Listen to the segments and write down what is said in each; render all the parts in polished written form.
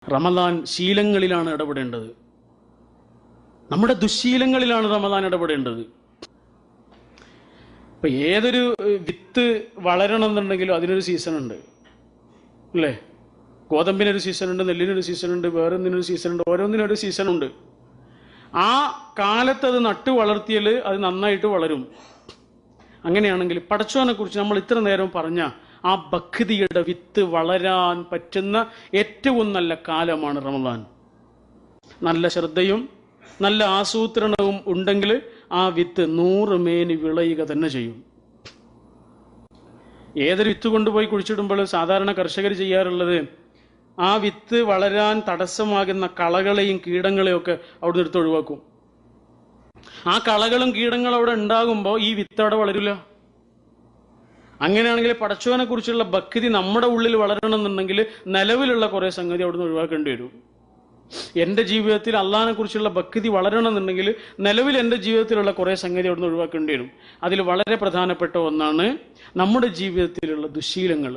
റമദാൻ ശീലങ്ങളിലാണ് ഇടപെടേണ്ടത്. നമ്മുടെ ദുശ്ശീലങ്ങളിലാണ് റമദാൻ ഇടപെടേണ്ടത്. ഇപ്പൊ ഏതൊരു വിത്ത് വളരണം എന്നുണ്ടെങ്കിലും അതിനൊരു സീസൺ ഉണ്ട് അല്ലേ? ഗോതമ്പിനൊരു സീസൺ ഉണ്ട്, നെല്ലിനൊരു സീസൺ ഉണ്ട്, വേറൊന്നിനൊരു സീസൺ ഉണ്ട്, ഓരോന്നിനൊരു സീസൺ ഉണ്ട്. ആ കാലത്ത് അത് നട്ടു വളർത്തിയാൽ അത് നന്നായിട്ട് വളരും. അങ്ങനെയാണെങ്കിൽ പടച്ചോനെ കുറിച്ച് നമ്മൾ ഇത്ര നേരം പറഞ്ഞ ആ ഭക്തിയുടെ വിത്ത് വളരാൻ പറ്റുന്ന ഏറ്റവും നല്ല കാലമാണ് റമദാൻ. നല്ല ശ്രദ്ധയും നല്ല ആസൂത്രണവും ഉണ്ടെങ്കിൽ ആ വിത്ത് 100 മേനി വിളയുക തന്നെ ചെയ്യും. ഏതൊരു വിത്ത് കൊണ്ടുപോയി കുഴിച്ചിടുമ്പോൾ സാധാരണ കർഷകർ ചെയ്യാറുള്ളത് ആ വിത്ത് വളരാൻ തടസ്സമാകുന്ന കളകളെയും കീടങ്ങളെയും ഒക്കെ അവിടെ നിന്ന് എടുത്ത് ഒഴിവാക്കും. ആ കളകളും കീടങ്ങളും അവിടെ ഉണ്ടാകുമ്പോൾ ഈ വിത്ത് അവിടെ വളരില്ല. അങ്ങനെയാണെങ്കിൽ പടച്ചോനെ കുറിച്ചുള്ള ഭക്തി നമ്മുടെ ഉള്ളിൽ വളരണമെന്നുണ്ടെങ്കിൽ നിലവിലുള്ള കുറേ സംഗതി അവിടെ നിന്ന് ഒഴിവാക്കേണ്ടി വരും. എൻ്റെ ജീവിതത്തിൽ അള്ളാഹിനെ കുറിച്ചുള്ള ഭക്തി വളരണമെന്നുണ്ടെങ്കിൽ നിലവിൽ എൻ്റെ ജീവിതത്തിലുള്ള കുറേ സംഗതി അവിടെ നിന്ന് ഒഴിവാക്കേണ്ടി വരും. അതിൽ വളരെ പ്രധാനപ്പെട്ട ഒന്നാണ് നമ്മുടെ ജീവിതത്തിലുള്ള ദുശ്ശീലങ്ങൾ.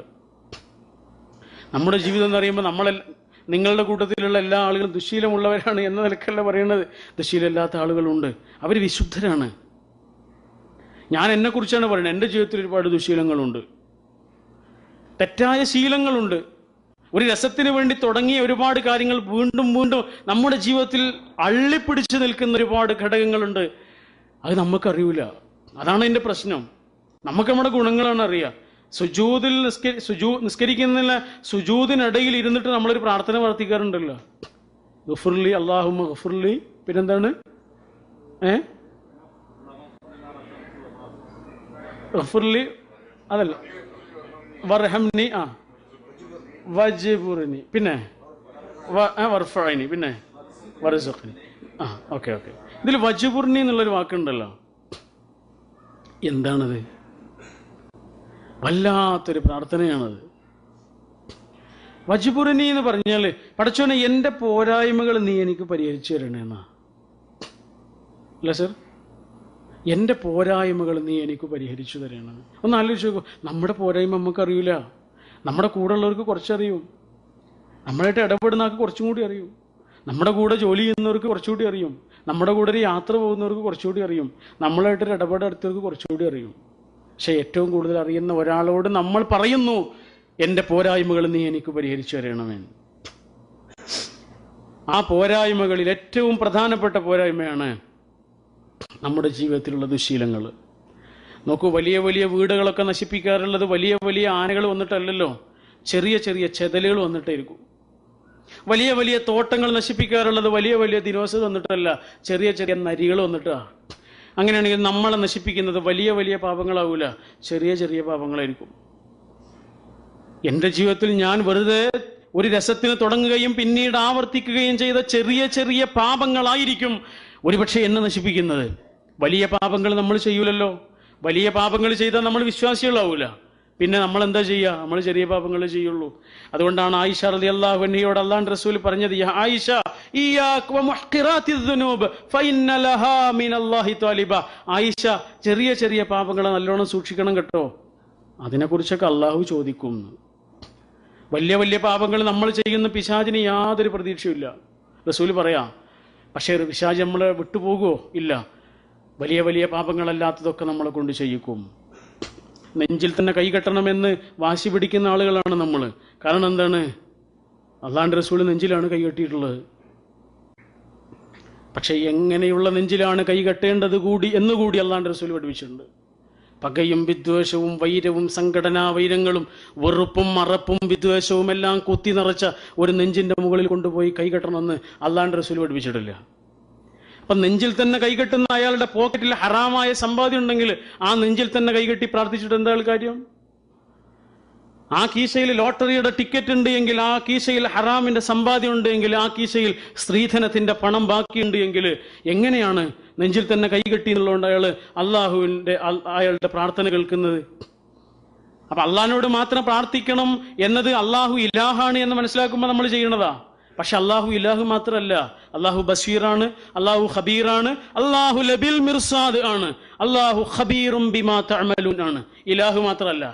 നമ്മുടെ ജീവിതം എന്ന് പറയുമ്പോൾ നിങ്ങളുടെ കൂട്ടത്തിലുള്ള എല്ലാ ആളുകളും ദുശ്ശീലമുള്ളവരാണ് എന്ന നിലക്കല്ല പറയുന്നത്. ദുശ്ശീലമില്ലാത്ത ആളുകളുണ്ട്, അവർ വിശുദ്ധരാണ്. ഞാൻ എന്നെക്കുറിച്ചാണ് പറയുന്നത്. എൻ്റെ ജീവിതത്തിൽ ഒരുപാട് ദുശ്ശീലങ്ങളുണ്ട്, തെറ്റായ ശീലങ്ങളുണ്ട്. ഒരു രസത്തിന് വേണ്ടി തുടങ്ങിയ ഒരുപാട് കാര്യങ്ങൾ വീണ്ടും വീണ്ടും നമ്മുടെ ജീവിതത്തിൽ അള്ളിപ്പിടിച്ച് നിൽക്കുന്ന ഒരുപാട് ഘടകങ്ങളുണ്ട്. അത് നമുക്കറിയില്ല. അതാണ് എൻ്റെ പ്രശ്നം. നമുക്ക് നമ്മുടെ ഗുണങ്ങളാണ് അറിയുക. നിസ്കരിക്കുന്ന സുജൂദിനിടയിൽ ഇരുന്നിട്ട് നമ്മളൊരു പ്രാർത്ഥന പ്രാർത്ഥിക്കാറുണ്ടല്ലോ, ഗഫുർലി അല്ലാഹുമ്മ ഗഫുർലി, പിന്നെന്താണ് ഗഫുർലി, അതല്ല വർഹംനി, വജ്ബുർനി, പിന്നെ വർഫഅനി, പിന്നെ വർസുഖ്നി. ഓക്കെ. ഇതിൽ വജ്ബുർനി എന്നുള്ളൊരു വാക്കുണ്ടല്ലോ, എന്താണത്? വല്ലാത്തൊരു പ്രാർത്ഥനയാണത്. വജ്ബുർനി എന്ന് പറഞ്ഞാൽ പടച്ചോനെ എൻ്റെ പോരായ്മകൾ നീ എനിക്ക് പരിഹരിച്ചു തരണേന്നാ. അല്ല സർ, എൻ്റെ പോരായ്മകൾ നീ എനിക്ക് പരിഹരിച്ചു തരണം. ഒന്ന് ആലോചിച്ച് നോക്കൂ. നമ്മുടെ പോരായ്മ നമുക്കറിയില്ല, നമ്മുടെ കൂടെ ഉള്ളവർക്ക് കുറച്ചറിയും. നമ്മളായിട്ട് ഇടപെടുന്നവർക്ക് കുറച്ചും കൂടി അറിയും. നമ്മുടെ കൂടെ ജോലി ചെയ്യുന്നവർക്ക് കുറച്ചുകൂടി അറിയും. നമ്മുടെ കൂടെ ഒരു യാത്ര പോകുന്നവർക്ക് കുറച്ചുകൂടി അറിയും. നമ്മളായിട്ടൊരു ഇടപെടെടുത്തവർക്ക് കുറച്ചുകൂടി അറിയും. പക്ഷെ ഏറ്റവും കൂടുതൽ അറിയുന്ന ഒരാളോട് നമ്മൾ പറയുന്നു, എൻ്റെ പോരായ്മകൾ നീ എനിക്ക് പരിഹരിച്ചു തരണമേ. ആ പോരായ്മകളിൽ ഏറ്റവും പ്രധാനപ്പെട്ട പോരായ്മയാണ് നമ്മുടെ ജീവിതത്തിലുള്ള ദുശ്ശീലങ്ങൾ. നോക്കൂ, വലിയ വലിയ വീടുകളൊക്കെ നശിപ്പിക്കാറുള്ളത് വലിയ വലിയ ആനകൾ വന്നിട്ടല്ലല്ലോ, ചെറിയ ചെറിയ ചെതലുകൾ വന്നിട്ടായിരിക്കും. വലിയ വലിയ തോട്ടങ്ങൾ നശിപ്പിക്കാറുള്ളത് വലിയ വലിയ ദിനോസർ വന്നിട്ടല്ല, ചെറിയ ചെറിയ നരികൾ വന്നിട്ടാണ്. അങ്ങനെയാണെങ്കിൽ നമ്മളെ നശിപ്പിക്കുന്നത് വലിയ വലിയ പാപങ്ങളാവൂല, ചെറിയ ചെറിയ പാപങ്ങളായിരിക്കും. എൻ്റെ ജീവിതത്തിൽ ഞാൻ വെറുതെ ഒരു രസത്തിന് തുടങ്ങുകയും പിന്നീട് ആവർത്തിക്കുകയും ചെയ്ത ചെറിയ ചെറിയ പാപങ്ങളായിരിക്കും ഒരുപക്ഷെ എന്നെ നശിപ്പിക്കുന്നത്. വലിയ പാപങ്ങൾ നമ്മൾ ചെയ്യൂലല്ലോ. വലിയ പാപങ്ങൾ ചെയ്താൽ നമ്മൾ വിശ്വാസികളാവൂല. പിന്നെ നമ്മൾ എന്താ ചെയ്യുക? നമ്മൾ ചെറിയ പാപങ്ങളെ ചെയ്യുള്ളൂ. അതുകൊണ്ടാണ് ആയിഷ റളിയല്ലാഹു അൻഹയോട് അല്ലാഹുവിന്റെ റസൂൽ പറഞ്ഞത്, യാ ആയിഷ ഇയ്യാക വമുഹ്ഖിറാത്തിദ് ദുനൂബ് ഫഇന്ന ലഹാ മിനല്ലാഹി ത്വാലിബ. ആയിഷ, ചെറിയ ചെറിയ പാപങ്ങളെ നല്ലോണം സൂക്ഷിക്കണം കേട്ടോ, അതിനെക്കുറിച്ചൊക്കെ അള്ളാഹു ചോദിക്കും. വലിയ വലിയ പാപങ്ങൾ നമ്മൾ ചെയ്യുന്ന പിശാചിന് യാതൊരു പ്രതീക്ഷയില്ല, റസൂൽ പറയാം. പക്ഷേ പിശാച് നമ്മളെ വിട്ടുപോകുമോ? ഇല്ല. വലിയ വലിയ പാപങ്ങളല്ലാത്തതൊക്കെ നമ്മളെ കൊണ്ട് ചെയ്യിക്കും. നെഞ്ചിൽ തന്നെ കൈകെട്ടണമെന്ന് വാശി പിടിക്കുന്ന ആളുകളാണ് നമ്മൾ. കാരണം എന്താണ്? അല്ലാഹുവിന്റെ റസൂൽ നെഞ്ചിലാണ് കൈകെട്ടിയിട്ടുള്ളത്. പക്ഷെ എങ്ങനെയുള്ള നെഞ്ചിലാണ് കൈകെട്ടേണ്ടത് എന്നുകൂടി അല്ലാഹുവിന്റെ റസൂൽ പഠിപ്പിച്ചിട്ടുണ്ട്. പകയും വിദ്വേഷവും വൈരവും സംഘടനാ വൈരങ്ങളും വെറുപ്പും മറപ്പും വിദ്വേഷവും എല്ലാം കുത്തി നിറച്ച ഒരു നെഞ്ചിന്റെ മുകളിൽ കൊണ്ടുപോയി കൈകെട്ടണമെന്ന് അല്ലാഹുവിന്റെ റസൂൽ പഠിപ്പിച്ചിട്ടില്ല. അപ്പൊ നെഞ്ചിൽ തന്നെ കൈകെട്ടുന്ന അയാളുടെ പോക്കറ്റിൽ ഹറാമായ സമ്പാദ്യം ഉണ്ടെങ്കിൽ ആ നെഞ്ചിൽ തന്നെ കൈകെട്ടി പ്രാർത്ഥിച്ചിട്ട് എന്താ കാര്യം? ആ കീശയിൽ ലോട്ടറിയുടെ ടിക്കറ്റ് ഉണ്ട് എങ്കിൽ, ആ കീശയിൽ ഹറാമിന്റെ സമ്പാദ്യം ഉണ്ട് എങ്കിൽ, ആ കീശയിൽ സ്ത്രീധനത്തിന്റെ പണം ബാക്കിയുണ്ട് എങ്കിൽ എങ്ങനെയാണ് നെഞ്ചിൽ തന്നെ കൈകെട്ടി എന്നുള്ളതുകൊണ്ട് അയാളുടെ പ്രാർത്ഥന കേൾക്കുന്നത്? അപ്പൊ അള്ളാഹിനോട് മാത്രം പ്രാർത്ഥിക്കണം എന്നത് അള്ളാഹു ഇലാഹാണ് എന്ന് മനസ്സിലാക്കുമ്പോൾ നമ്മൾ ചെയ്യണതാ. പക്ഷെ അള്ളാഹു ഇലാഹു മാത്രമല്ല, അള്ളാഹു ബസീറാണ്, അള്ളാഹു ഖബീറാണ്, അള്ളാഹു ലബിൽ മിർസാദ് ആണ്, അള്ളാഹു ഖബീറും ബിമാ തഅമലൂൻ ആണ്. ഇലാഹു മാത്രമല്ല.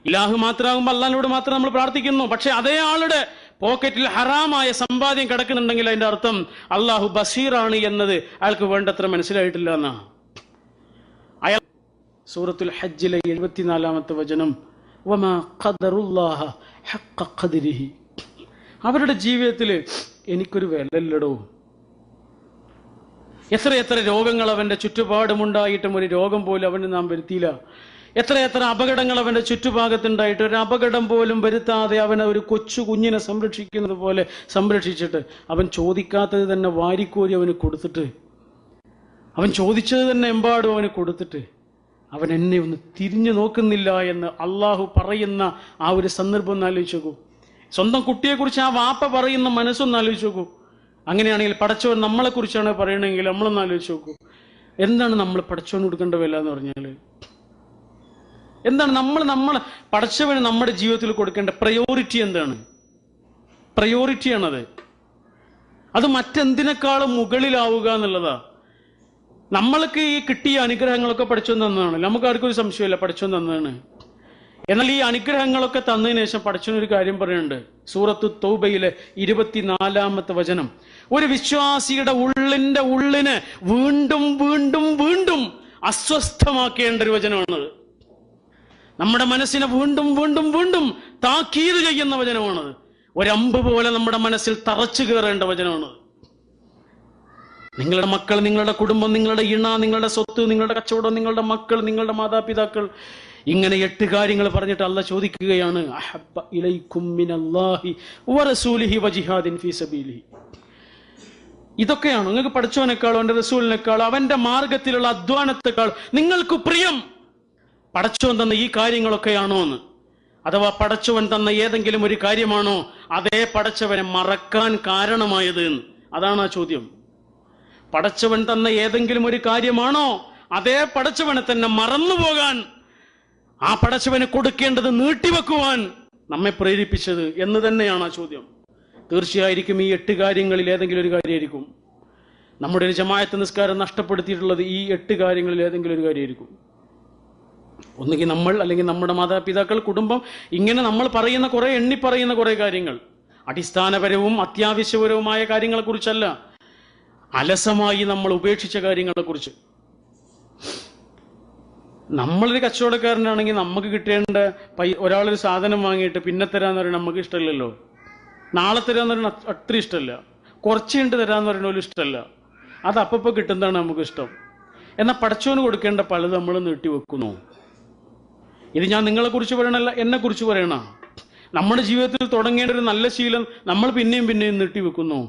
ഇലാഹു മാത്രമാകുമ്പോൾ അള്ളാഹിനോട് മാത്രം നമ്മൾ പ്രാർത്ഥിക്കുന്നു. പക്ഷെ അതേ ആളുടെ പോക്കറ്റിൽ ഹറാമായ സമ്പാദ്യം കിടക്കുന്നുണ്ടെങ്കിൽ അതിന്റെ അർത്ഥം അള്ളാഹു ബസീറാണ് എന്നത് അയാൾക്ക് വേണ്ടത്ര മനസ്സിലായിട്ടില്ല എന്നാ. അയാൾ സൂറത്തുൽ ഹജ്ജിലെ 74-ാമത്തെ വചനം, വമാ ഖദറുല്ലാഹ ഹഖ്ഖ ഖദ്രിഹി, അവരുടെ ജീവിതത്തിൽ എനിക്കൊരു വിലയില്ലടോ. എത്രയെത്ര രോഗങ്ങൾ അവന്റെ ചുറ്റുപാടുമുണ്ടായിട്ടും ഒരു രോഗം പോലും അവന് നാം വരുത്തിയില്ല. എത്രയെത്ര അപകടങ്ങൾ അവന്റെ ചുറ്റുഭാഗത്തുണ്ടായിട്ട് ഒരു അപകടം പോലും വരുത്താതെ അവനെ ഒരു കൊച്ചു കുഞ്ഞിനെ സംരക്ഷിക്കുന്നത് പോലെ സംരക്ഷിച്ചിട്ട് അവൻ ചോദിക്കാത്തത് തന്നെ വാരിക്കോരി അവന് കൊടുത്തിട്ട്, അവൻ ചോദിച്ചത് തന്നെ എമ്പാടും അവന് കൊടുത്തിട്ട്, അവൻ എന്നെ ഒന്ന് തിരിഞ്ഞു നോക്കുന്നില്ല എന്ന് അള്ളാഹു പറയുന്ന ആ ഒരു സന്ദർഭം ഒന്ന് ആലോചിച്ച് നോക്കൂ. സ്വന്തം കുട്ടിയെക്കുറിച്ച് ആ വാപ്പ പറയുന്ന മനസ്സൊന്ന് ആലോചിച്ച് നോക്കൂ. അങ്ങനെയാണെങ്കിൽ പടച്ചവൻ നമ്മളെക്കുറിച്ചാണ് പറയണമെങ്കിൽ നമ്മളൊന്ന് ആലോചിച്ച് നോക്കൂ. എന്താണ് നമ്മൾ പടച്ചവന് കൊടുക്കേണ്ട വില എന്ന് പറഞ്ഞാൽ? എന്താണ് നമ്മൾ പടച്ചവന് നമ്മുടെ ജീവിതത്തിൽ കൊടുക്കേണ്ട പ്രയോറിറ്റി? എന്താണ് പ്രയോറിറ്റിയാണത്? അത് മറ്റെന്തിനേക്കാളും മുകളിലാവുക എന്നുള്ളതാ. നമ്മൾക്ക് ഈ കിട്ടിയ അനുഗ്രഹങ്ങളൊക്കെ പടച്ചവൻ തന്നതാണ്. നമുക്ക് ആർക്കും ഒരു സംശയമില്ല, പടച്ചവൻ തന്നതാണ്. എന്നാൽ ഈ അനുഗ്രഹങ്ങളൊക്കെ തന്നതിന് ശേഷം പടച്ചവൻ ഒരു കാര്യം പറയുന്നുണ്ട്. സൂറത്ത് തൗബയിലെ 24-ാമത്തെ വചനം, ഒരു വിശ്വാസിയുടെ ഉള്ളിനെ വീണ്ടും വീണ്ടും വീണ്ടും അസ്വസ്ഥമാക്കേണ്ട ഒരു വചനമാണത്. നമ്മുടെ മനസ്സിനെ വീണ്ടും വീണ്ടും വീണ്ടും താക്കീത് ചെയ്യുന്ന വചനമാണത്. ഒരമ്പ് പോലെ നമ്മുടെ മനസ്സിൽ തറച്ചു കയറേണ്ട വചനമാണത്. നിങ്ങളുടെ മക്കൾ, നിങ്ങളുടെ കുടുംബം, നിങ്ങളുടെ ഇണ, നിങ്ങളുടെ സ്വത്ത്, നിങ്ങളുടെ കച്ചവടം, നിങ്ങളുടെ മക്കൾ, നിങ്ങളുടെ മാതാപിതാക്കൾ, ഇങ്ങനെ 8 കാര്യങ്ങൾ പറഞ്ഞിട്ട് അള്ളാഹ് ചോദിക്കുകയാണ്, അഹബ്ബ ഇലൈക്കും മിനല്ലാഹി വറസൂലിഹി വജിഹാദിൻ ഫീ സബീലിഹി. ഇതൊക്കെയാണ് നിങ്ങൾക്ക് പടച്ചവനേക്കാളോ അവന്റെ റസൂലിനേക്കാളോ അവന്റെ മാർഗത്തിലുള്ള അധ്വാനത്തെക്കാൾ നിങ്ങൾക്ക് പ്രിയം പടച്ചവൻ തന്ന ഈ കാര്യങ്ങളൊക്കെയാണോ എന്ന്? അഥവാ പടച്ചവൻ തന്ന ഏതെങ്കിലും ഒരു കാര്യമാണോ അതേ പടച്ചവനെ മറക്കാൻ കാരണമായത് എന്ന്? അതാണ് ആ ചോദ്യം. പടച്ചവൻ തന്ന ഏതെങ്കിലും ഒരു കാര്യമാണോ അതേ പടച്ചവനെ തന്നെ മറന്നുപോകാൻ, ആ പടച്ചവന് കൊടുക്കേണ്ടത് നീട്ടിവെക്കുവാൻ നമ്മെ പ്രേരിപ്പിച്ചത് എന്ന് തന്നെയാണ് ആ ചോദ്യം. തീർച്ചയായിരിക്കും ഈ 8 കാര്യങ്ങളിൽ ഏതെങ്കിലും ഒരു കാര്യമായിരിക്കും. നമ്മുടെ ഒരു ജമാഅത്ത് നിസ്കാരം നഷ്ടപ്പെടുത്തിയിട്ടുള്ളത് ഈ 8 കാര്യങ്ങളിൽ ഏതെങ്കിലും ഒരു കാര്യമായിരിക്കും. ഒന്നുകിൽ നമ്മൾ, അല്ലെങ്കിൽ നമ്മുടെ മാതാപിതാക്കൾ, കുടുംബം, ഇങ്ങനെ നമ്മൾ പറയുന്ന കുറെ പറയുന്ന കുറെ കാര്യങ്ങൾ അടിസ്ഥാനപരവും അത്യാവശ്യപരവുമായ കാര്യങ്ങളെക്കുറിച്ചല്ല, അലസമായി നമ്മൾ ഉപേക്ഷിച്ച കാര്യങ്ങളെക്കുറിച്ച്. നമ്മളൊരു കച്ചവടക്കാരനാണെങ്കിൽ നമുക്ക് കിട്ടേണ്ട ഒരാളൊരു സാധനം വാങ്ങിയിട്ട് പിന്നെ തരാന്ന് പറയുന്നത് നമുക്ക് ഇഷ്ടമല്ലല്ലോ. നാളെ തരാന്ന് പറയുന്നത് അത്ര ഇഷ്ടമല്ല. കുറച്ചുണ്ട് തരാന്ന് പറയുന്ന പോലും ഇഷ്ടമല്ല. അത് അപ്പപ്പോൾ കിട്ടുന്നതാണ് നമുക്ക് ഇഷ്ടം. എന്നാൽ പടച്ചവന് കൊടുക്കേണ്ട പലത് നമ്മൾ നീട്ടിവെക്കുന്നു. ഇത് ഞാൻ നിങ്ങളെക്കുറിച്ച് പറയണല്ല, എന്നെക്കുറിച്ച് പറയണ. നമ്മുടെ ജീവിതത്തിൽ തുടങ്ങേണ്ട ഒരു നല്ല ശീലം നമ്മൾ പിന്നെയും നീട്ടിവെക്കുന്നു.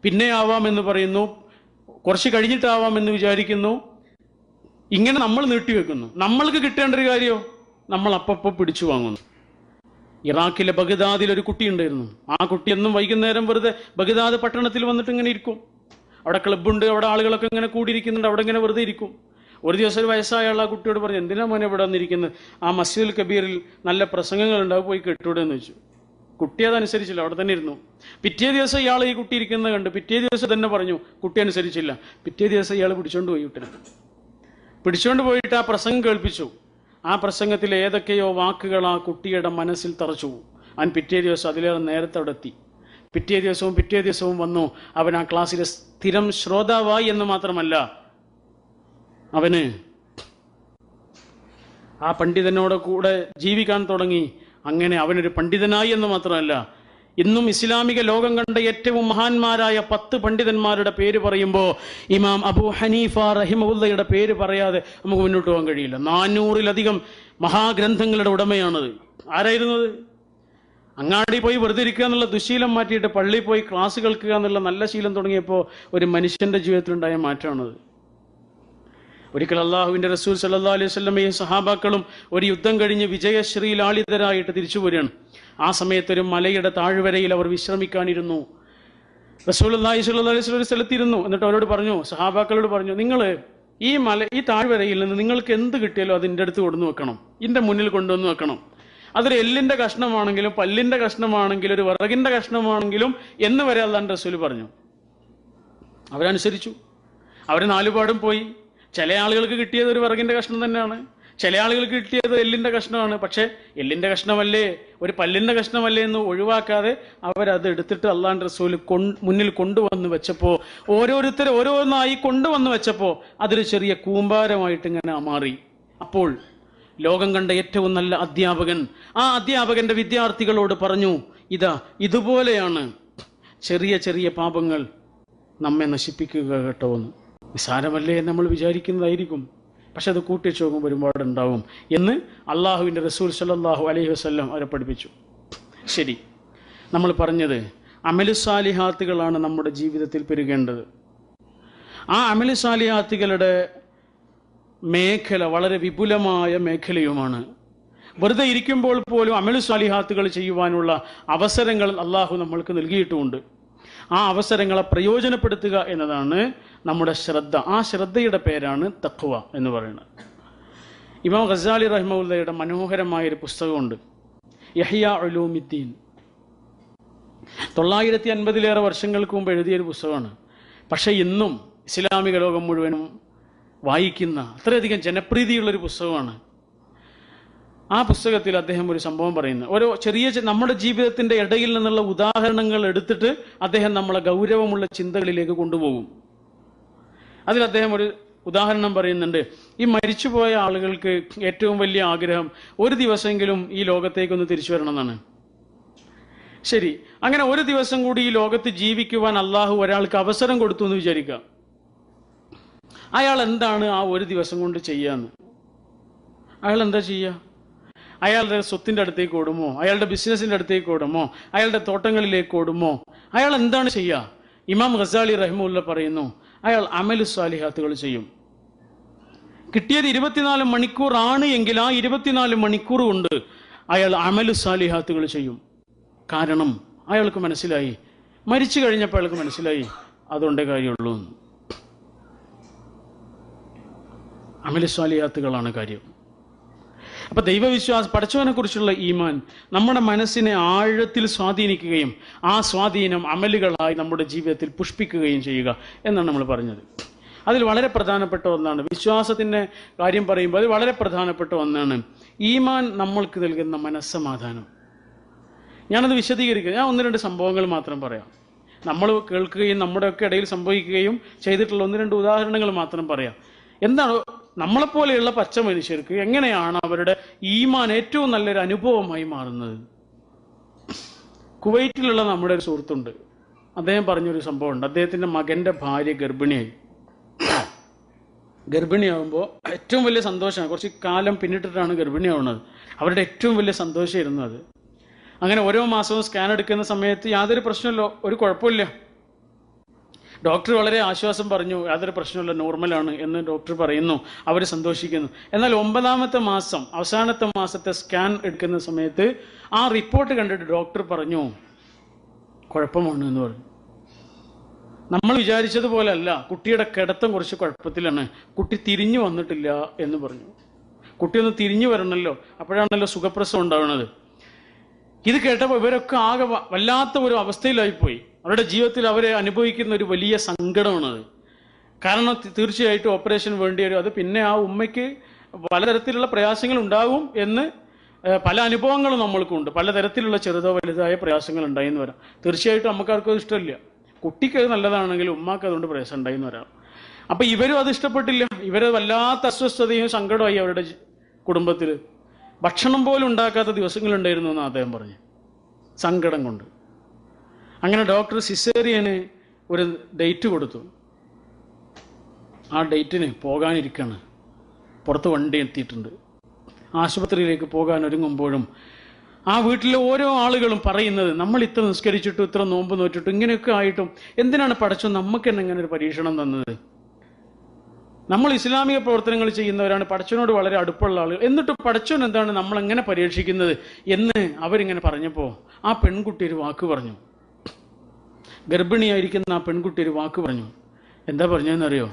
പിന്നെ ആവാമെന്ന് പറയുന്നു, കുറച്ച് കഴിഞ്ഞിട്ടാവാമെന്ന് വിചാരിക്കുന്നു. ഇങ്ങനെ നമ്മൾ നീട്ടിവെക്കുന്നു. നമ്മൾക്ക് കിട്ടേണ്ട ഒരു കാര്യമോ നമ്മൾ അപ്പപ്പോൾ പിടിച്ചു വാങ്ങുന്നു. ഇറാഖിലെ ബഗ്ദാദിൽ ഒരു കുട്ടി ഉണ്ടായിരുന്നു. ആ കുട്ടി എന്നും വൈകുന്നേരം വെറുതെ ബഗ്ദാദ് പട്ടണത്തിൽ വന്നിട്ട് ഇങ്ങനെ ഇരിക്കും. അവിടെ ക്ലബ്ബുണ്ട്, അവിടെ ആളുകളൊക്കെ ഇങ്ങനെ കൂടിയിരിക്കുന്നുണ്ട്, അവിടെ ഇങ്ങനെ വെറുതെ ഇരിക്കും. ഒരു ദിവസം ഒരു വയസ്സായ ആൾ ആ കുട്ടിയോട് പറഞ്ഞു, എന്തിനാ മോനെ ഇവിടെ വന്നിരിക്കുന്നത്? ആ മസ്ജിദുൽ കബീറിൽ നല്ല പ്രസംഗങ്ങൾ ഉണ്ടാവും, പോയി കേട്ടൂടെ എന്ന് വെച്ചു. കുട്ടി അതനുസരിച്ചില്ല, അവിടെ തന്നെ ഇരുന്നു. പിറ്റേ ദിവസം ഇയാൾ ഈ കുട്ടി ഇരിക്കുന്നത് കണ്ട് പിറ്റേ ദിവസം തന്നെ പറഞ്ഞു, കുട്ടി അനുസരിച്ചില്ല. പിറ്റേ ദിവസം ഇയാൾ പിടിച്ചോണ്ട് പോയി കുട്ടിനെ. പിടിച്ചോണ്ട് പോയിട്ട് ആ പ്രസംഗം കേൾപ്പിച്ചു. ആ പ്രസംഗത്തിൽ ഏതൊക്കെയോ വാക്കുകൾ ആ കുട്ടിയുടെ മനസ്സിൽ തറച്ചു. അവൻ പിറ്റേ ദിവസം അതിലേറെ നേരത്തെ അവിടെ എത്തി. പിറ്റേ ദിവസവും വന്നു. അവൻ ആ ക്ലാസ്സിലെ സ്ഥിരം ശ്രോതാവായി എന്ന് മാത്രമല്ല, അവന് ആ പണ്ഡിതനോട് കൂടെ ജീവിക്കാൻ തുടങ്ങി. അങ്ങനെ അവനൊരു പണ്ഡിതനായി എന്ന് മാത്രമല്ല, ഇന്നും ഇസ്ലാമിക ലോകം കണ്ട ഏറ്റവും മഹാന്മാരായ 10 പണ്ഡിതന്മാരുടെ പേര് പറയുമ്പോൾ ഇമാം അബൂ ഹനീഫ റഹിമഹുല്ലയുടെ പേര് പറയാതെ നമുക്ക് മുന്നോട്ട് പോകാൻ കഴിയില്ല. 400-ലധികം മഹാഗ്രന്ഥങ്ങളുടെ ഉടമയാണത്. ആരായിരുന്നത്? അങ്ങാടി പോയി വെറുതെ ഇരിക്കുക എന്നുള്ള ദുശീലം മാറ്റിയിട്ട് പള്ളിയിൽ പോയി ക്ലാസ് കേൾക്കുക എന്നുള്ള നല്ല ശീലം തുടങ്ങിയപ്പോൾ ഒരു മനുഷ്യന്റെ ജീവിതത്തിലുണ്ടായ മാറ്റമാണത്. ഒരിക്കൽ അള്ളാഹുവിന്റെ റസൂൽ സല്ലല്ലാഹു അലൈഹി വസല്ലമയും സഹാബാക്കളും ഒരു യുദ്ധം കഴിഞ്ഞ് വിജയശ്രീലാളിതരായിട്ട് തിരിച്ചു വരികയാണ്. ആ സമയത്ത് ഒരു മലയുടെ താഴ്വരയിൽ അവർ വിശ്രമിക്കാനിരുന്നു. റസൂലുള്ളാഹി സ്വല്ലല്ലാഹു അലൈഹി വസല്ലം ഒരു സ്ഥലത്തിരുന്നു. എന്നിട്ട് അവരോട് പറഞ്ഞു, സഹാബാക്കളോട് പറഞ്ഞു, നിങ്ങൾ ഈ താഴ്വരയിൽ നിന്ന് നിങ്ങൾക്ക് എന്ത് കിട്ടിയാലും അതിൻ്റെ അടുത്ത് കൊണ്ടുവന്ന് വെക്കണം, ഇതിൻ്റെ മുന്നിൽ കൊണ്ടുവന്ന് വെക്കണം. അതൊരു എല്ലിന്റെ കഷ്ണമാണെങ്കിലും പല്ലിന്റെ കഷ്ണമാണെങ്കിലും ഒരു വിറകിന്റെ കഷ്ണമാണെങ്കിലും എന്ന് വരെ അല്ലാഹുവിന്റെ റസൂൽ പറഞ്ഞു. അവരനുസരിച്ചു. അവർ നാലുപാടും പോയി. ചില ആളുകൾക്ക് കിട്ടിയത് ഒരു വിറകിന്റെ കഷ്ണം തന്നെയാണ്, ചില ആളുകൾക്ക് കിട്ടിയത് എല്ലിൻ്റെ കഷ്ണമാണ്. പക്ഷേ എല്ലിൻ്റെ കഷ്ണമല്ലേ, ഒരു പല്ലിൻ്റെ കഷ്ണമല്ലേ എന്ന് ഒഴിവാക്കാതെ അവരത് എടുത്തിട്ട് അള്ളാഹുവിൻ്റെ റസൂൽ മുന്നിൽ കൊണ്ടുവന്ന് വെച്ചപ്പോൾ, ഓരോരുത്തർ ഓരോന്നായി കൊണ്ടുവന്ന് വെച്ചപ്പോൾ അതൊരു ചെറിയ കൂമ്പാരമായിട്ട് ഇങ്ങനെ മാറി. അപ്പോൾ ലോകം കണ്ട ഏറ്റവും നല്ല അധ്യാപകൻ ആ അധ്യാപകന്റെ വിദ്യാർത്ഥികളോട് പറഞ്ഞു, ഇതാ ഇതുപോലെയാണ് ചെറിയ ചെറിയ പാപങ്ങൾ നമ്മെ നശിപ്പിക്കുക കേട്ടോ എന്ന്. നിസാരമല്ലേ എന്ന് നമ്മൾ വിചാരിക്കുന്നതായിരിക്കും, പക്ഷെ അത് കൂട്ടിച്ചു നോക്കുമ്പോൾ ഒരുപാടുണ്ടാവും എന്ന് അള്ളാഹുവിൻ്റെ റസൂൽ സല്ലല്ലാഹു അലൈഹി വസല്ലം അവരെ പഠിപ്പിച്ചു. ശരി, നമ്മൾ പറഞ്ഞത് അമലു സാലിഹാത്തുകളാണ് നമ്മുടെ ജീവിതത്തിൽ പെരുകേണ്ടത്. ആ അമലു സാലിഹാത്തുകളുടെ മേഖല വളരെ വിപുലമായ മേഖലയുമാണ്. വെറുതെ ഇരിക്കുമ്പോൾ പോലും അമലു സാലിഹാത്തുകൾ ചെയ്യുവാനുള്ള അവസരങ്ങൾ അള്ളാഹു നമ്മൾക്ക് നൽകിയിട്ടുമുണ്ട്. ആ അവസരങ്ങളെ പ്രയോജനപ്പെടുത്തുക എന്നതാണ് നമ്മുടെ ശ്രദ്ധ. ആ ശ്രദ്ധയുടെ പേരാണ് തഖ്വ എന്ന് പറയുന്നത്. ഇമാം ഗസാലി റഹിമഹുല്ലയുടെ മനോഹരമായൊരു പുസ്തകമുണ്ട്, യഹ്യാ ഉലൂമിദ്ദീൻ. 950 വർഷങ്ങൾക്ക് മുമ്പ് എഴുതിയൊരു പുസ്തകമാണ്. പക്ഷേ ഇന്നും ഇസ്ലാമിക ലോകം മുഴുവനും വായിക്കുന്ന അത്രയധികം ജനപ്രീതിയുള്ളൊരു പുസ്തകമാണ്. ആ പുസ്തകത്തിൽ അദ്ദേഹം ഒരു സംഭവം പറയുന്നു. ഓരോ ചെറിയ നമ്മുടെ ജീവിതത്തിൻ്റെ ഇടയിൽ നിന്നുള്ള ഉദാഹരണങ്ങൾ എടുത്തിട്ട് അദ്ദേഹം നമ്മളെ ഗൗരവമുള്ള ചിന്തകളിലേക്ക് കൊണ്ടുപോകും. അതിൽ അദ്ദേഹം ഒരു ഉദാഹരണം പറയുന്നുണ്ട്. ഈ മരിച്ചുപോയ ആളുകൾക്ക് ഏറ്റവും വലിയ ആഗ്രഹം ഒരു ദിവസമെങ്കിലും ഈ ലോകത്തേക്കൊന്ന് തിരിച്ചു വരണം എന്നാണ്. ശരി, അങ്ങനെ ഒരു ദിവസം കൂടി ഈ ലോകത്ത് ജീവിക്കുവാൻ അള്ളാഹു ഒരാൾക്ക് അവസരം കൊടുത്തു എന്ന് വിചാരിക്കുക. അയാൾ എന്താണ് ആ ഒരു ദിവസം കൊണ്ട് ചെയ്യാന്ന്? അയാൾ എന്താ ചെയ്യുക? അയാളുടെ സ്വത്തിൻ്റെ അടുത്തേക്ക് ഓടുമോ? അയാളുടെ ബിസിനസ്സിൻ്റെ അടുത്തേക്ക് ഓടുമോ? അയാളുടെ തോട്ടങ്ങളിലേക്ക് ഓടുമോ? അയാൾ എന്താണ് ചെയ്യുക? ഇമാം ഗസാലി റഹിമഹുല്ല പറയുന്നു, അയാൾ അമലു സാലിഹാത്തുകൾ ചെയ്യും. കിട്ടിയത് 24 മണിക്കൂറാണ് എങ്കിൽ ആ 24 മണിക്കൂർ കൊണ്ട് അയാൾ അമലു സാലിഹാത്തുകൾ ചെയ്യും. കാരണം അയാൾക്ക് മനസ്സിലായി, മരിച്ചു കഴിഞ്ഞപ്പോൾ അയാൾക്ക് മനസ്സിലായി അതുകൊണ്ടേ കാര്യമുള്ളൂ. അമലു സാലിഹാത്തുകളാണ് കാര്യം. അപ്പൊ ദൈവവിശ്വാസം, പടച്ചവനെ കുറിച്ചുള്ള ഈമാൻ നമ്മുടെ മനസ്സിനെ ആഴത്തിൽ സ്വാധീനിക്കുകയും ആ സ്വാധീനം അമലുകളായി നമ്മുടെ ജീവിതത്തിൽ പുഷ്പിക്കുകയും ചെയ്യുക എന്നാണ് നമ്മൾ പറഞ്ഞത്. അതിൽ വളരെ പ്രധാനപ്പെട്ട ഒന്നാണ് വിശ്വാസത്തിൻ്റെ കാര്യം പറയുമ്പോൾ അത് വളരെ പ്രധാനപ്പെട്ട ഒന്നാണ് ഈമാൻ നമ്മൾക്ക് നൽകുന്ന മനസ്സമാധാനം. ഞാനത് വിശദീകരിക്കുക. ഞാൻ 1-2 സംഭവങ്ങൾ മാത്രം പറയാം. നമ്മൾ കേൾക്കുകയും നമ്മുടെയൊക്കെ ഇടയിൽ സംഭവിക്കുകയും ചെയ്തിട്ടുള്ള 1-2 ഉദാഹരണങ്ങൾ മാത്രം പറയാം. എന്താണ് നമ്മളെപ്പോലെയുള്ള പച്ച മനുഷ്യർക്ക് എങ്ങനെയാണ് അവരുടെ ഈമാൻ ഏറ്റവും നല്ലൊരു അനുഭവമായി മാറുന്നത്? കുവൈറ്റിലുള്ള നമ്മുടെ ഒരു സുഹൃത്തുണ്ട്. അദ്ദേഹം പറഞ്ഞൊരു സംഭവമുണ്ട്. അദ്ദേഹത്തിൻ്റെ മകൻ്റെ ഭാര്യ ഗർഭിണിയാകുമ്പോൾ ഏറ്റവും വലിയ സന്തോഷമാണ്. കുറച്ച് കാലം പിന്നിട്ടിട്ടാണ് ഗർഭിണിയാവുന്നത്. അവരുടെ ഏറ്റവും വലിയ സന്തോഷമായിരുന്നു അത്. അങ്ങനെ ഓരോ മാസവും സ്കാൻ എടുക്കുന്ന സമയത്ത് യാതൊരു പ്രശ്നമില്ല, ഒരു കുഴപ്പമില്ല. ഡോക്ടർ വളരെ ആശ്വാസം പറഞ്ഞു, യാതൊരു പ്രശ്നമില്ല, നോർമലാണ് എന്ന് ഡോക്ടർ പറയുന്നു. അവർ സന്തോഷിക്കുന്നു. എന്നാൽ 9ാമത്തെ മാസം, അവസാനത്തെ മാസത്തെ സ്കാൻ എടുക്കുന്ന സമയത്ത് ആ റിപ്പോർട്ട് കണ്ടിട്ട് ഡോക്ടർ പറഞ്ഞു കുഴപ്പമാണ് എന്ന് പറഞ്ഞു. നമ്മൾ വിചാരിച്ചതുപോലെ അല്ല, കുട്ടിയുടെ കിടത്തം കുറച്ച് കുഴപ്പത്തിലാണ്, കുട്ടി തിരിഞ്ഞു വന്നിട്ടില്ല എന്ന് പറഞ്ഞു. കുട്ടി ഒന്ന് തിരിഞ്ഞു വരണമല്ലോ, അപ്പോഴാണല്ലോ സുഖപ്രസവം ഉണ്ടാവുന്നത്. ഇത് കേട്ടപ്പോൾ ഇവരൊക്കെ ആകെ വല്ലാത്ത ഒരു അവസ്ഥയിലായിപ്പോയി. അവരുടെ ജീവിതത്തിൽ അവരെ അനുഭവിക്കുന്ന ഒരു വലിയ സങ്കടമാണത്. കാരണം തീർച്ചയായിട്ടും ഓപ്പറേഷൻ വേണ്ടി വരും. അത് പിന്നെ ആ ഉമ്മയ്ക്ക് പലതരത്തിലുള്ള പ്രയാസങ്ങൾ ഉണ്ടാകും എന്ന് പല അനുഭവങ്ങളും നമ്മൾക്കുണ്ട്. പലതരത്തിലുള്ള ചെറുതോ വലുതായ പ്രയാസങ്ങൾ ഉണ്ടായിന്ന് വരാം. തീർച്ചയായിട്ടും നമുക്കാർക്കും അത് ഇഷ്ടമില്ല. കുട്ടിക്ക് അത് നല്ലതാണെങ്കിൽ ഉമ്മാക്ക് അതുകൊണ്ട് പ്രയാസം ഉണ്ടായിന്ന് വരാം. അപ്പം ഇവരും അത് ഇഷ്ടപ്പെട്ടില്ല. ഇവര് വല്ലാത്ത അസ്വസ്ഥതയും സങ്കടമായി അവരുടെ കുടുംബത്തിൽ. ഭക്ഷണം പോലും ഉണ്ടാക്കാത്ത ദിവസങ്ങളുണ്ടായിരുന്നു എന്ന് അദ്ദേഹം പറഞ്ഞു, സങ്കടം കൊണ്ട്. അങ്ങനെ ഡോക്ടർ സിസേറിയന് ഒരു ഡേറ്റ് കൊടുത്തു. ആ ഡേറ്റിന് പോകാനിരിക്കുകയാണ്. പുറത്ത് വണ്ടി എത്തിയിട്ടുണ്ട്. ആശുപത്രിയിലേക്ക് പോകാൻ ഒരുങ്ങുമ്പോഴും ആ വീട്ടിലെ ഓരോ ആളുകളും പറയുന്നത്, നമ്മൾ ഇത്ര നിസ്കരിച്ചിട്ടും ഇത്ര നോമ്പ് നോറ്റിട്ടും ഇങ്ങനെയൊക്കെ ആയിട്ടും എന്തിനാണ് പടച്ചോൻ നമുക്ക് തന്നെ ഇങ്ങനെ ഒരു പരീക്ഷണം തന്നത്? നമ്മൾ ഇസ്ലാമിക പ്രവർത്തനങ്ങൾ ചെയ്യുന്നവരാണ്, പടച്ചവനോട് വളരെ അടുപ്പമുള്ള ആളുകൾ, എന്നിട്ട് പടച്ചവൻ എന്താണ് നമ്മളെങ്ങനെ പരീക്ഷിക്കുന്നത് എന്ന് അവരിങ്ങനെ പറഞ്ഞപ്പോൾ ആ പെൺകുട്ടി ഒരു വാക്ക് പറഞ്ഞു. ഗർഭിണിയായിരിക്കുന്ന ആ പെൺകുട്ടി ഒരു വാക്ക് പറഞ്ഞു. എന്താ പറഞ്ഞതെന്നറിയോ?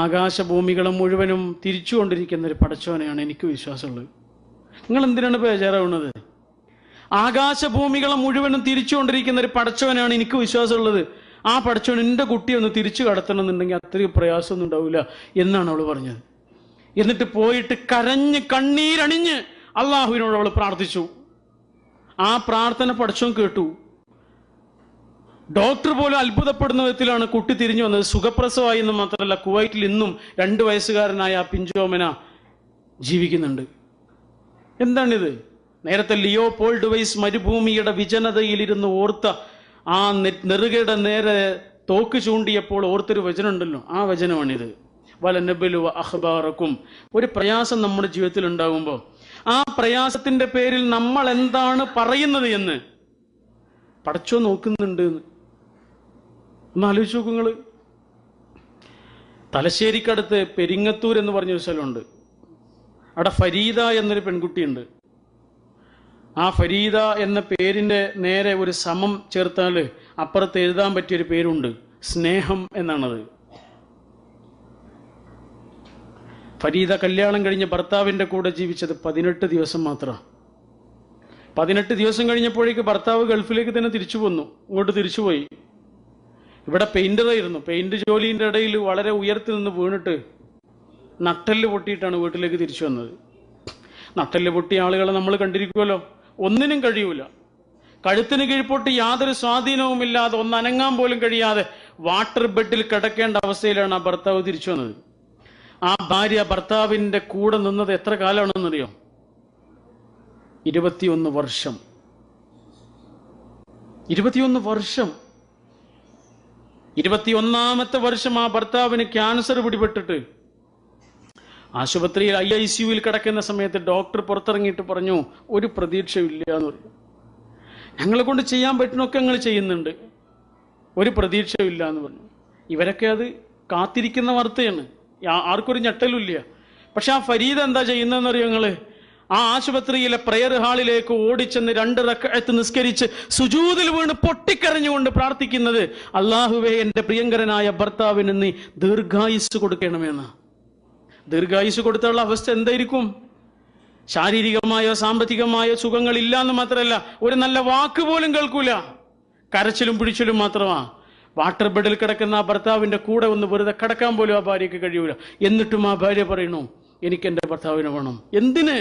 ആകാശഭൂമികളെ മുഴുവനും തിരിച്ചുകൊണ്ടിരിക്കുന്ന ഒരു പടച്ചവനെയാണ് എനിക്ക് വിശ്വാസമുള്ളത്. നിങ്ങൾ എന്തിനാണ് ബേജാറാവുന്നത്? ആകാശഭൂമികളെ മുഴുവനും തിരിച്ചുകൊണ്ടിരിക്കുന്ന ഒരു പടച്ചവനാണ് എനിക്ക് വിശ്വാസമുള്ളത്. ആ പടച്ചവൻ എൻ്റെ കുട്ടിയെ ഒന്ന് തിരിച്ചു കടത്തണം എന്നുണ്ടെങ്കിൽ അത്രയും പ്രയാസമൊന്നും ഉണ്ടാവില്ല എന്നാണ് അവൾ പറഞ്ഞത്. എന്നിട്ട് പോയിട്ട് കരഞ്ഞ് കണ്ണീരണിഞ്ഞ് അള്ളാഹുവിനോട് അവൾ പ്രാർത്ഥിച്ചു. ആ പ്രാർത്ഥന പടച്ചോൻ കേട്ടു. ഡോക്ടർ പോലും അത്ഭുതപ്പെടുന്ന വിധത്തിലാണ് കുട്ടി തിരിഞ്ഞു വന്നത്. സുഖപ്രസവമായി എന്ന് മാത്രമല്ല, കുവൈറ്റിൽ ഇന്നും 2 വയസ്സുകാരനായ ആ പിഞ്ചോമന ജീവിക്കുന്നുണ്ട്. എന്താണിത്? നേരത്തെ ലിയോ പോൾ ഡുവൈസ് മരുഭൂമിയുടെ വിജനതയിലിരുന്ന് ഓർത്ത ആ നെറുകയുടെ നേരെ തോക്ക് ചൂണ്ടിയപ്പോൾ ഓർത്തൊരു വചനമുണ്ടല്ലോ, ആ വചനമാണിത്. വലനബലുവ അഖ്ബാറക്കും. ഒരു പ്രയാസം നമ്മുടെ ജീവിതത്തിൽ ഉണ്ടാകുമ്പോൾ ആ പ്രയാസത്തിന്റെ പേരിൽ നമ്മൾ എന്താണ് പറയുന്നത് എന്ന് പടച്ചോ നോക്കുന്നുണ്ട്. ഒന്ന് ആലോചിച്ച് നോക്കൂ നിങ്ങൾ. തലശ്ശേരിക്കടുത്ത് പെരിങ്ങത്തൂർ എന്ന് പറഞ്ഞൊരു സ്ഥലമുണ്ട്. അവിടെ ഫരീദ എന്നൊരു പെൺകുട്ടിയുണ്ട്. ആ ഫരീദ എന്ന പേരിന്റെ നേരെ ഒരു സമം ചേർത്താൽ അപ്പുറത്ത് എഴുതാൻ പറ്റിയൊരു പേരുണ്ട്, സ്നേഹം എന്നാണത്. ഫരീദ കല്യാണം കഴിഞ്ഞ് ഭർത്താവിന്റെ കൂടെ ജീവിച്ചത് 18 ദിവസം മാത്രം. 18 ദിവസം കഴിഞ്ഞപ്പോഴേക്ക് ഭർത്താവ് ഗൾഫിലേക്ക് തന്നെ തിരിച്ചു പോന്നു, ഇങ്ങോട്ട് തിരിച്ചുപോയി. ഇവിടെ പെയിന്ററായിരുന്നു. പെയിന്റ് ജോലിന്റെ ഇടയിൽ വളരെ ഉയർത്തി നിന്ന് വീണിട്ട് നട്ടെല്ല് പൊട്ടിയിട്ടാണ് വീട്ടിലേക്ക് തിരിച്ചു വന്നത്. നട്ടെല്ല് പൊട്ടിയ ആളുകളെ നമ്മൾ കണ്ടിരിക്കുമല്ലോ, ഒന്നിനും കഴിയൂല. കഴുത്തിന് കീഴ്പോട്ട് യാതൊരു സ്വാധീനവുമില്ലാതെ, ഒന്ന് അനങ്ങാൻ പോലും കഴിയാതെ വാട്ടർ ബെഡിൽ കിടക്കേണ്ട അവസ്ഥയിലാണ് ആ ഭർത്താവ് തിരിച്ചു വന്നത്. ആ ഭാര്യ ഭർത്താവിന്റെ കൂടെ നിന്നത് എത്ര കാലമാണെന്നറിയോ? 21 വർഷം. 21 വർഷം. 21ാമത്തെ വർഷം ആ ഭർത്താവിന് ക്യാൻസർ പിടിപെട്ടിട്ട് ആശുപത്രിയിൽ ICUവിൽ കിടക്കുന്ന സമയത്ത് ഡോക്ടർ പുറത്തിറങ്ങിയിട്ട് പറഞ്ഞു, ഒരു പ്രതീക്ഷയില്ല എന്ന് പറഞ്ഞു. ഞങ്ങളെ കൊണ്ട് ചെയ്യാൻ പറ്റുന്നൊക്കെ ഞങ്ങൾ ചെയ്യുന്നുണ്ട്, ഒരു പ്രതീക്ഷയില്ല എന്ന് പറഞ്ഞു. ഇവരൊക്കെ അത് കാത്തിരിക്കുന്ന വാർത്തയാണ്, ആർക്കൊരു ഞെട്ടലുമില്ല. പക്ഷെ ആ ഫരീദ എന്താ ചെയ്യുന്നതെന്നറിയോ നിങ്ങള്? ആ ആശുപത്രിയിലെ പ്രയർ ഹാളിലേക്ക് ഓടിച്ചെന്ന് 2 റക്അത്ത് നിസ്കരിച്ച് സുജൂദിൽ വീണ് പൊട്ടിക്കരഞ്ഞുകൊണ്ട് പ്രാർത്ഥിക്കുന്നത്, അല്ലാഹുവേ എൻ്റെ പ്രിയങ്കരനായ ഭർത്താവിന് നീ ദീർഘായുസ് കൊടുക്കണമെന്ന്. ദീർഘായുസ് കൊടുത്തുള്ള അവസ്ഥ എന്തായിരിക്കും? ശാരീരികമായോ സാമ്പത്തികമായോ സുഖങ്ങളില്ല എന്ന് മാത്രമല്ല, ഒരു നല്ല വാക്ക് പോലും കേൾക്കൂല, കരച്ചിലും പിടിച്ചിലും മാത്രമാ. വാട്ടർ ബെഡിൽ കിടക്കുന്ന ആ ഭർത്താവിന്റെ കൂടെ ഒന്ന് വെറുതെ കിടക്കാൻ പോലും ആ ഭാര്യയ്ക്ക് കഴിയൂല. എന്നിട്ടും ആ ഭാര്യ പറയണു, എനിക്ക് എൻ്റെ ഭർത്താവിനെ വേണം. എന്തിന്?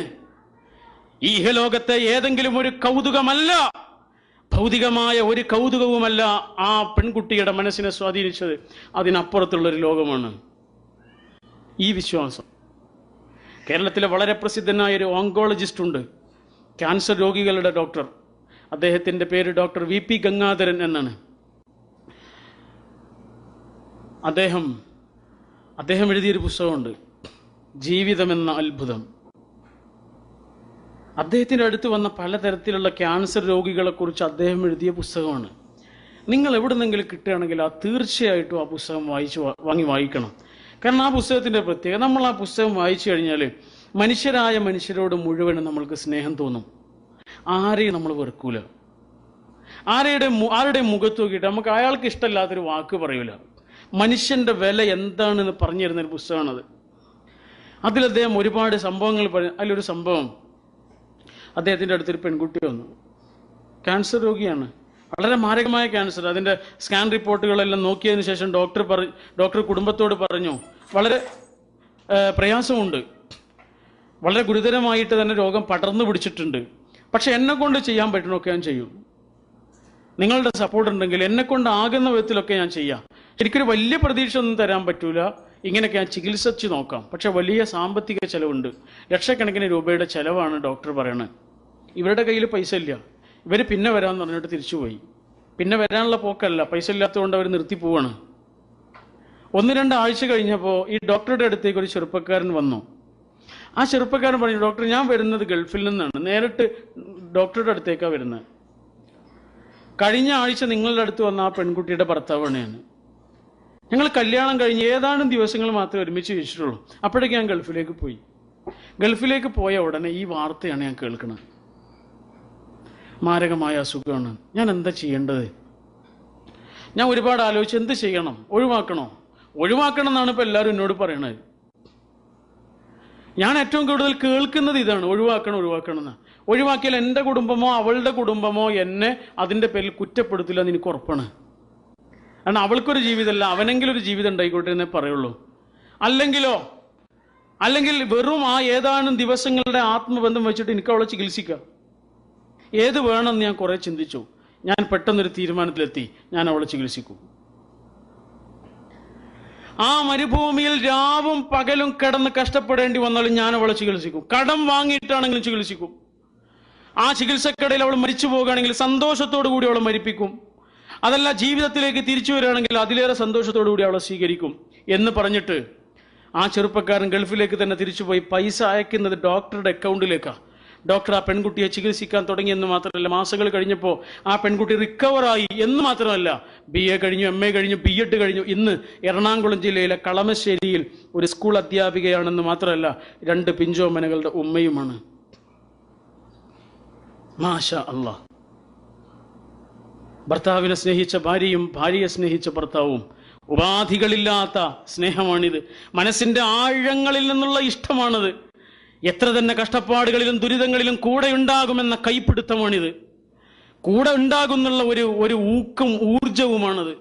ഈ ഇഹലോകത്തെ ഏതെങ്കിലും ഒരു കൗതുകമല്ല, ഭൗതികമായ ഒരു കൗതുകവുമല്ല ആ പെൺകുട്ടിയുടെ മനസ്സിനെ സ്വാധീനിച്ചത്, അതിനപ്പുറത്തുള്ളൊരു ലോകമാണ് ഈ വിശ്വാസം. കേരളത്തിലെ വളരെ പ്രസിദ്ധനായ ഒരു ഓങ്കോളജിസ്റ്റ് ഉണ്ട്, ക്യാൻസർ രോഗികളുടെ ഡോക്ടർ. അദ്ദേഹത്തിൻ്റെ പേര് ഡോക്ടർ VP ഗംഗാധരൻ എന്നാണ്. അദ്ദേഹം എഴുതിയൊരു പുസ്തകമുണ്ട്, ജീവിതമെന്ന അത്ഭുതം. അദ്ദേഹത്തിൻ്റെ അടുത്ത് വന്ന പലതരത്തിലുള്ള ക്യാൻസർ രോഗികളെക്കുറിച്ച് അദ്ദേഹം എഴുതിയ പുസ്തകമാണ്. നിങ്ങൾ എവിടുന്നെങ്കിലും കിട്ടുകയാണെങ്കിൽ തീർച്ചയായിട്ടും ആ പുസ്തകം വാങ്ങി വായിക്കണം. കാരണം ആ പുസ്തകത്തിൻ്റെ പ്രത്യേകത, നമ്മൾ ആ പുസ്തകം വായിച്ചു കഴിഞ്ഞാൽ മനുഷ്യരായ മനുഷ്യരോട് മുഴുവനും നമ്മൾക്ക് സ്നേഹം തോന്നും. ആരെയും നമ്മൾ വെറുക്കൂല. ആരുടെ മുഖത്ത് നോക്കിയിട്ട് നമുക്ക് അയാൾക്ക് ഇഷ്ടമില്ലാത്തൊരു വാക്ക് പറയൂല. മനുഷ്യന്റെ വില എന്താണെന്ന് പറഞ്ഞു തരുന്നൊരു പുസ്തകമാണത്. അതിൽ അദ്ദേഹം ഒരുപാട് സംഭവങ്ങൾ പറഞ്ഞു. അതിലൊരു സംഭവം, അദ്ദേഹത്തിൻ്റെ അടുത്തൊരു പെൺകുട്ടി വന്നു, ക്യാൻസർ രോഗിയാണ്, വളരെ മാരകമായ ക്യാൻസർ. അതിൻ്റെ സ്കാൻ റിപ്പോർട്ടുകളെല്ലാം നോക്കിയതിന് ശേഷം ഡോക്ടർ കുടുംബത്തോട് പറഞ്ഞു, വളരെ പ്രയാസമുണ്ട്, വളരെ ഗുരുതരമായിട്ട് തന്നെ രോഗം പടർന്നു പിടിച്ചിട്ടുണ്ട്, പക്ഷെ എന്നെ കൊണ്ട് ചെയ്യാൻ പറ്റുന്നൊക്കെ ഞാൻ ചെയ്യും, നിങ്ങളുടെ സപ്പോർട്ട് ഉണ്ടെങ്കിൽ എന്നെ കൊണ്ട് ആകുന്ന വിധത്തിലൊക്കെ ഞാൻ ചെയ്യാം. എനിക്കൊരു വലിയ പ്രതീക്ഷ ഒന്നും തരാൻ പറ്റൂല, ഇങ്ങനെയൊക്കെ ഞാൻ ചികിത്സിച്ച് നോക്കാം, പക്ഷെ വലിയ സാമ്പത്തിക ചെലവുണ്ട്, ലക്ഷക്കണക്കിന് രൂപയുടെ ചെലവാണ് ഡോക്ടർ പറയണത്. ഇവരുടെ കയ്യിൽ പൈസ ഇല്ല, ഇവർ പിന്നെ വരാമെന്ന് പറഞ്ഞിട്ട് തിരിച്ചുപോയി. പിന്നെ വരാനുള്ള പോക്കല്ല, പൈസ ഇല്ലാത്തതുകൊണ്ട് അവർ നിർത്തി പോവാണ്. 1-2 ആഴ്ച കഴിഞ്ഞപ്പോൾ ഈ ഡോക്ടറുടെ അടുത്തേക്ക് ഒരു ചെറുപ്പക്കാരൻ വന്നു. ആ ചെറുപ്പക്കാരൻ പറഞ്ഞു, ഡോക്ടർ ഞാൻ വരുന്നത് ഗൾഫിൽ നിന്നാണ്, നേരിട്ട് ഡോക്ടറുടെ അടുത്തേക്കാണ് വരുന്നത്. കഴിഞ്ഞ ആഴ്ച നിങ്ങളുടെ അടുത്ത് വന്ന ആ പെൺകുട്ടിയുടെ ഭർത്താവാണ് ഞാൻ. ഞങ്ങൾ കല്യാണം കഴിഞ്ഞ് ഏതാനും ദിവസങ്ങൾ മാത്രമേ ഒരുമിച്ച് ജീവിച്ചിട്ടുള്ളൂ. അപ്പോഴേക്ക് ഞാൻ ഗൾഫിലേക്ക് പോയി. ഗൾഫിലേക്ക് പോയ ഉടനെ ഈ വാർത്തയാണ് ഞാൻ കേൾക്കുന്നത്. മാരകമായ അസുഖമാണ്, ഞാൻ എന്താ ചെയ്യേണ്ടത്? ഞാൻ ഒരുപാട് ആലോചിച്ച് എന്ത് ചെയ്യണം, ഒഴിവാക്കണം എന്നാണ് ഇപ്പോൾ എല്ലാവരും എന്നോട് പറയണത്. ഞാൻ ഏറ്റവും കൂടുതൽ കേൾക്കുന്നത് ഇതാണ്, ഒഴിവാക്കണം എന്ന്. ഒഴിവാക്കിയാൽ എൻ്റെ കുടുംബമോ അവളുടെ കുടുംബമോ എന്നെ അതിൻ്റെ പേരിൽ കുറ്റപ്പെടുത്തില്ല എന്ന് എനിക്ക് ഉറപ്പാണ്. കാരണം അവൾക്കൊരു ജീവിതമല്ല, അവനെങ്കിലും ഒരു ജീവിതം ഉണ്ടായിക്കോട്ടെ എന്നേ പറയുള്ളൂ. അല്ലെങ്കിലോ അല്ലെങ്കിൽ വെറും ആ ഏതാനും ദിവസങ്ങളുടെ ആത്മബന്ധം വെച്ചിട്ട് എനിക്ക് അവളെ ചികിത്സിക്കാം. ഏത് വേണമെന്ന് ഞാൻ കുറെ ചിന്തിച്ചു. ഞാൻ പെട്ടെന്നൊരു തീരുമാനത്തിലെത്തി, ഞാൻ അവളെ ചികിത്സിക്കും. ആ മരുഭൂമിയിൽ രാവും പകലും കിടന്ന് കഷ്ടപ്പെടേണ്ടി വന്നാലും ഞാൻ അവളെ ചികിത്സിക്കും. കടം വാങ്ങിയിട്ടാണെങ്കിലും ചികിത്സിക്കും. ആ ചികിത്സക്കിടയിൽ അവൾ മരിച്ചു പോകുകയാണെങ്കിൽ സന്തോഷത്തോടു കൂടി അവളെ മരിപ്പിക്കും. അതല്ല, ജീവിതത്തിലേക്ക് തിരിച്ചു വരികയാണെങ്കിൽ അതിലേറെ സന്തോഷത്തോടു കൂടി അവളെ സ്വീകരിക്കും എന്ന് പറഞ്ഞിട്ട് ആ ചെറുപ്പക്കാരൻ ഗൾഫിലേക്ക് തന്നെ തിരിച്ചുപോയി. പൈസ അയക്കുന്നത് ഡോക്ടറുടെ അക്കൗണ്ടിലേക്കാണ്. ഡോക്ടർ ആ പെൺകുട്ടിയെ ചികിത്സിക്കാൻ തുടങ്ങിയെന്ന് മാത്രമല്ല, മാസങ്ങൾ കഴിഞ്ഞപ്പോൾ ആ പെൺകുട്ടി റിക്കവറായി എന്ന് മാത്രമല്ല, BA കഴിഞ്ഞു, MA കഴിഞ്ഞു, B.Ed കഴിഞ്ഞു. ഇന്ന് എറണാകുളം ജില്ലയിലെ കളമശ്ശേരിയിൽ ഒരു സ്കൂൾ അധ്യാപികയാണെന്ന് മാത്രമല്ല, 2 പിഞ്ചോമനകളുടെ ഉമ്മയുമാണ്. മാഷാ അല്ലാഹ്. ഭർത്താവിനെ സ്നേഹിച്ച ഭാര്യയും ഭാര്യയെ സ്നേഹിച്ച ഭർത്താവും. ഉപാധികളില്ലാത്ത സ്നേഹമാണിത്. മനസ്സിന്റെ ആഴങ്ങളിൽ നിന്നുള്ള ഇഷ്ടമാണത്. എത്ര തന്നെ കഷ്ടപ്പാടുകളിലും ദുരിതങ്ങളിലും കൂടെ ഉണ്ടാകുമെന്ന കൈപ്പിടുത്തമാണിത്. കൂടെ ഉണ്ടാകുന്നുള്ള ഒരു ഊക്കും ഊർജവുമാണത്.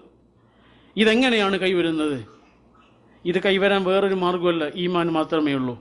ഇതെങ്ങനെയാണ് കൈവരുന്നത്? ഇത് കൈവരാൻ വേറൊരു മാർഗമല്ല, ഈമാൻ മാത്രമേ ഉള്ളൂ.